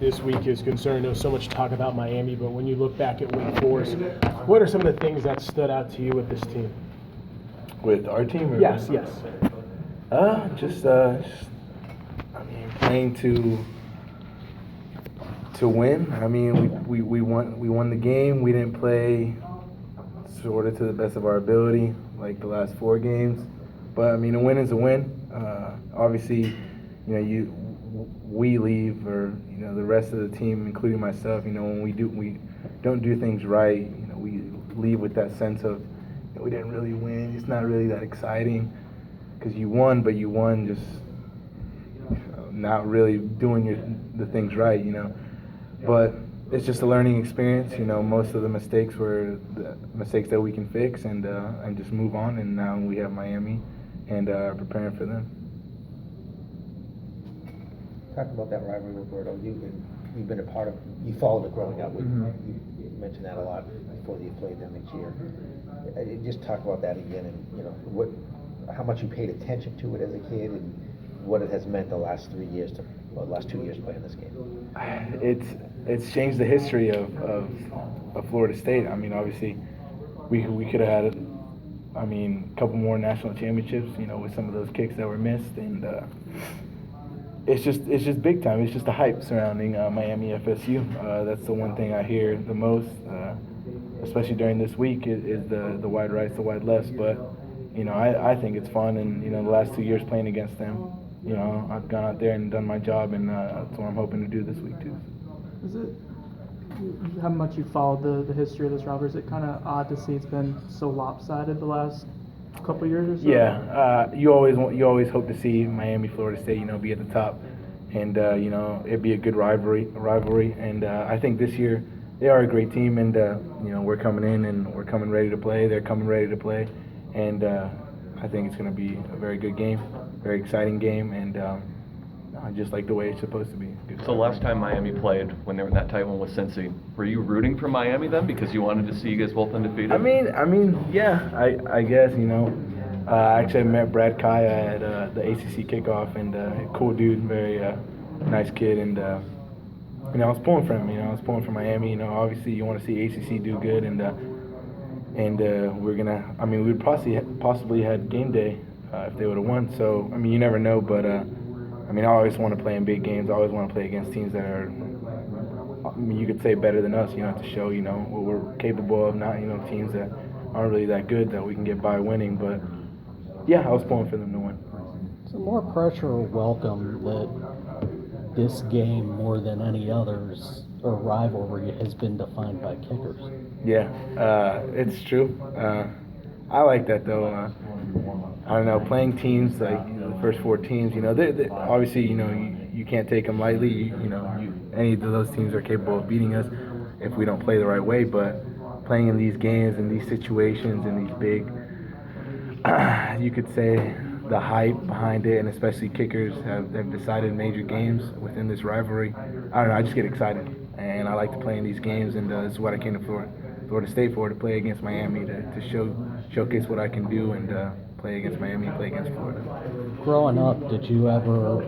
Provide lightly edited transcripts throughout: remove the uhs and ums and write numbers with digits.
this week is concerned? There's so much talk about Miami, but when you look back at Wake Forest, what are some of the things that stood out to you with this team? With our team? Or Yes. Playing to win. I mean, we won the game. We didn't play sort of to the best of our ability, like the last 4 games. But I mean, a win is a win. Obviously, we leave, or the rest of the team, including myself. When we don't do things right, we leave with that sense of we didn't really win. It's not really that exciting because you won, but you won just not really doing the things right. But it's just a learning experience. Most of the mistakes were the mistakes that we can fix and just move on. And now we have Miami and are preparing for them. Talk about that rivalry, Roberto. You've been a part of. You followed it growing up. Mm-hmm. You mentioned that a lot before you played them each year. Just talk about that again, and how much you paid attention to it as a kid, and what it has meant the last 2 years playing this game. It's changed the history of Florida State. I mean, obviously, we could have had a couple more national championships, with some of those kicks that were missed, and it's just big time. It's just the hype surrounding Miami FSU. That's the one thing I hear the most, especially during this week, is the wide rights, the wide lefts. But I think it's fun, and the last 2 years playing against them, I've gone out there and done my job, and that's what I'm hoping to do this week too. Is it how much you followed the history of this rivalry? Is it kind of odd to see it's been so lopsided the last couple years or so? Yeah, you always hope to see Miami, Florida State, be at the top, and it'd be a good rivalry. And I think this year they are a great team, and we're coming in and we're coming ready to play. They're coming ready to play, and I think it's going to be a very good game, very exciting game, and I just like the way it's supposed to be. So last time Miami played, when they were in that tight one with Cincy, were you rooting for Miami then because you wanted to see you guys both undefeated? I mean, yeah, I guess, actually I met Brad Kaya at the ACC kickoff, and cool dude, very nice kid, and I was pulling for him. I was pulling for Miami. Obviously you want to see ACC do good, and we're gonna. We'd possibly had game day if they would have won. So you never know, but. I always want to play in big games. I always want to play against teams that are, you could say better than us, to show, what we're capable of, not, teams that aren't really that good that we can get by winning. But, yeah, I was pulling for them to win. So more pressure or welcome that this game, more than any others, or rivalry, has been defined by kickers? Yeah, it's true. I like that, though. I don't know, playing teams like the first 4 teams, they obviously, you can't take them lightly. Any of those teams are capable of beating us if we don't play the right way. But playing in these games, in these situations, in these big, you could say the hype behind it, and especially kickers have decided major games within this rivalry. I don't know, I just get excited, and I like to play in these games, and this is what I came to Florida State for, to play against Miami, to showcase what I can do, and play against Miami, play against Florida. Growing up, did you ever,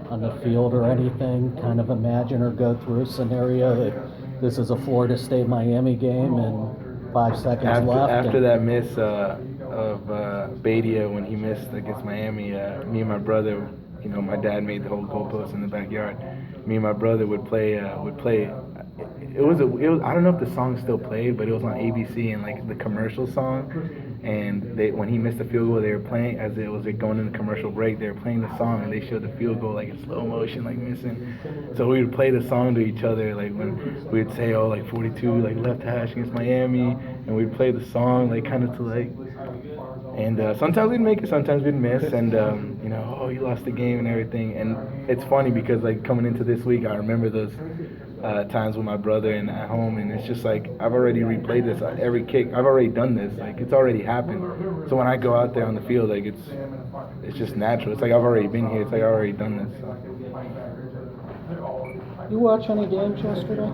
on the field or anything, kind of imagine or go through a scenario that this is a Florida State-Miami game and 5 seconds left? After that miss of Badia when he missed against Miami, me and my brother, my dad made the whole goalpost in the backyard. Me and my brother would play. It was I don't know if the song still played, but it was on ABC and like the commercial song. And when he missed the field goal, they were playing as it was going into commercial break. They were playing the song, and they showed the field goal like in slow motion, like missing. So we would play the song to each other, like when we would say, "Oh, like 42, like left hash against Miami," and we'd play the song, like kind of to like. And sometimes we'd make it, sometimes we'd miss, and oh, you lost the game and everything. And it's funny because like coming into this week, I remember those times with my brother and at home, and it's just like I've already replayed this every kick. I've already done this, like it's already happened. So when I go out there on the field, like it's just natural. It's like I've already been here. It's like I've already done this. So. You watch any games yesterday?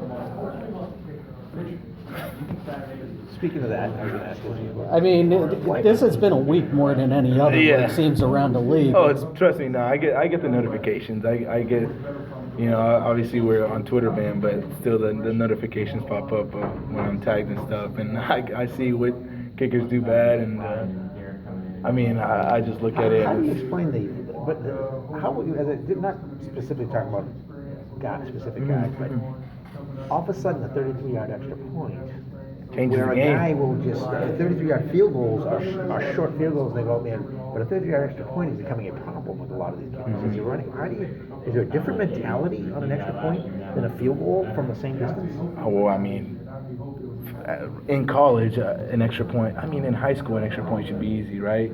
Speaking of that, I was going to ask you. I mean, this has been a week more than any other. Yeah. It seems around the league. Oh, trust me. No, I get the notifications. I get You know, obviously we're on Twitter banned, but still the notifications pop up when I'm tagged and stuff, and I see what kickers do bad, and I mean I just look at it. How do you As, explain how would you, not specifically talking about specific guys, but all of a sudden a 33-yard extra point, Changes where the a game. guy will just, 33-yard field goals are short field goals, they go out there, but a 30-yard extra point is becoming a problem with a lot of these kids. As you're running, is there a different mentality on an extra point than a field goal from the same distance? Oh, well, I mean, in college, an extra point. I mean, in high school, an extra point should be easy, right?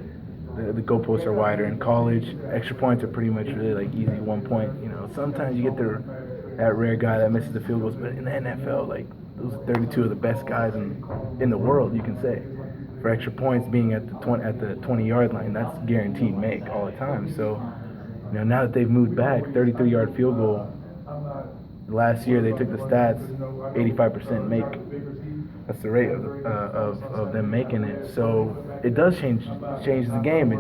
The goalposts are wider. In college, extra points are pretty much really like easy 1 point. You know, sometimes you get that rare guy that misses the field goals, but in the NFL, like those are 32 of the best guys in the world, you can say. For extra points being at the 20-yard line, that's guaranteed make all the time. So, you know, now that they've moved back, 33-yard field goal. Last year they took the stats, 85% make. That's the rate of them making it. So it does change the game.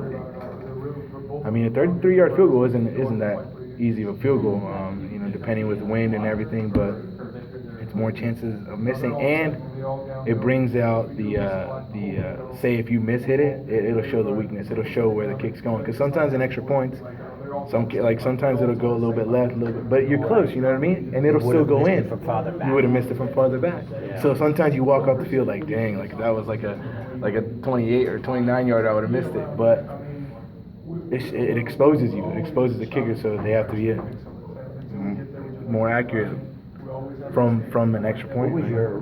I mean, a 33-yard field goal isn't that easy of a field goal. You know, depending with wind and everything, but it's more chances of missing, and it brings out the say if you mishit it, it'll show the weakness. It'll show where the kick's going. Because sometimes in extra points, sometimes it'll go a little bit left, but you're close. You know what I mean? And it'll still go in. You would have missed it from farther back. Yeah. So sometimes you walk off the field like, dang, like that was like a 28 or 29 yard, I would have missed it. But it exposes you. It exposes the kicker, so they have to be more accurate from an extra point. What was your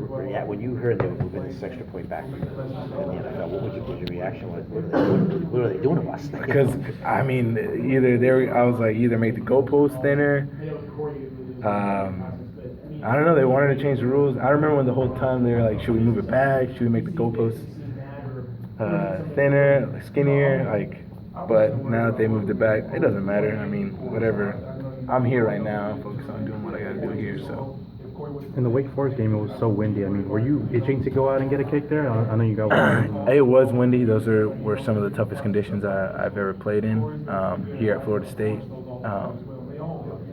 when you heard they were moving this extra point back in the NFL? What was your reaction? What are they doing to us? Because I mean, I was like, either make the goalpost thinner. I don't know. They wanted to change the rules. I remember when the whole time they were like, should we move it back? Should we make the goalposts thinner, skinnier? But now that they moved it back, it doesn't matter. I mean, whatever. I'm here right now. I'm focused on doing what I got to do here. So. In the Wake Forest game, it was so windy. I mean, were you itching to go out and get a kick there? I know you got one. It was windy. Those were some of the toughest conditions I've ever played in here at Florida State.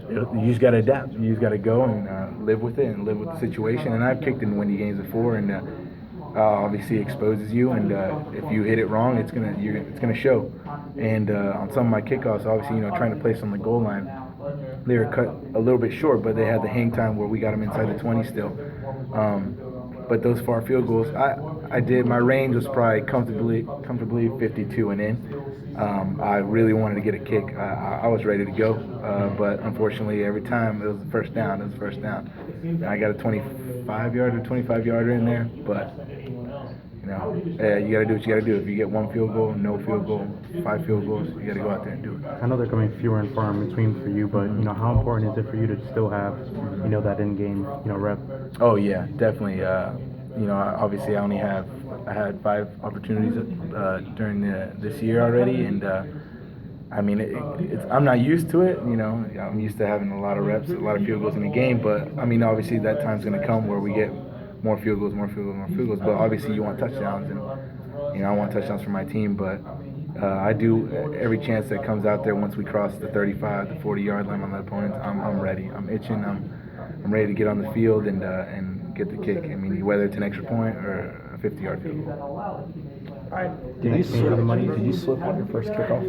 You just got to adapt. You just got to go and live with it and live with the situation. And I've kicked in windy games before, and obviously exposes you. And if you hit it wrong, it's gonna show. And on some of my kickoffs, obviously, trying to place on the goal line, they were cut a little bit short, but they had the hang time where we got them inside the 20 still. But those far field goals, I did. My range was probably comfortably 52 and in. I really wanted to get a kick. I was ready to go, but unfortunately, every time it was the first down. And I got a 25-yarder in there, but you got to do what you got to do. If you get one field goal, no field goal, 5 field goals, you got to go out there and do it. I know they're coming fewer and far in between for you, but how important is it for you to still have that in-game rep? Oh yeah, definitely. Obviously I had 5 opportunities during this year already, and I mean I'm not used to it. I'm used to having a lot of reps, a lot of field goals in a game, but I mean obviously that time's going to come where we get more field goals. But obviously you want touchdowns, and I want touchdowns for my team. But I do every chance that comes out there. Once we cross the 35, the 40-yard line on the opponent, I'm ready. I'm itching. I'm ready to get on the field and get the kick. I mean, whether it's an extra point or a 50-yard field goal. All right. Did you slip on your first kickoff?